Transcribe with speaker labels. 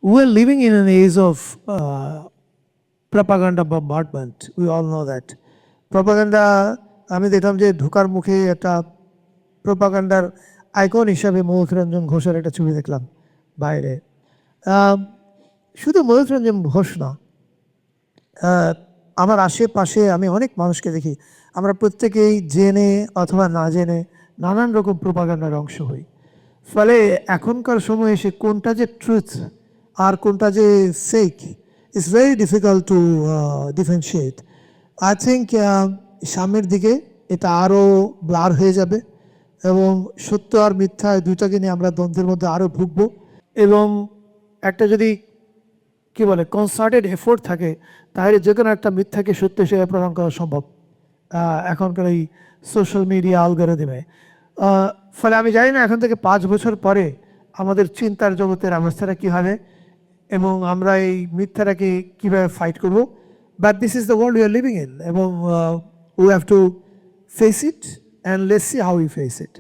Speaker 1: We're living in an age of propaganda bombardment. We all know that. Propaganda, আমি দেখলাম যে ঢোকার মুখে একটা প্রোপাগান্ডার আইকন হিসাবে মৌথ রঞ্জন ঘোষের একটা ছবি দেখলাম বাইরে। শুধু মৌথ রঞ্জন ঘোষ না, আমার আশেপাশে আমি অনেক মানুষকে দেখি, আমরা প্রত্যেকেই জেনে অথবা না জেনে নানান রকম প্রোপাগান্ডার অংশ হই। ফলে এখনকার সময়ে এসে কোনটা যে ট্রুথ আর কোনটা যে fake it's very difficult to differentiate. I think সামনের দিকে এটা আরও ব্লার হয়ে যাবে এবং সত্য আর মিথ্যা দুইটাকে নিয়ে আমরা দ্বন্দ্বের মধ্যে আরও ভুগবো। এবং একটা যদি কি বলে কনসার্টেড এফোর্ট থাকে, তাহলে যে কোনো একটা মিথ্যাকে সত্য হিসেবে প্রমাণ করা সম্ভব এখনকার এই সোশ্যাল মিডিয়া অ্যালগরিদমে। ফলে আমি জানি না এখন থেকে 5 বছর পরে আমাদের চিন্তার জগতের অবস্থাটা কী হবে এবং আমরা এই মিথ্যাটাকে কীভাবে ফাইট করব। But this is the world we are living in এবং we have to face it and let's see how we face it.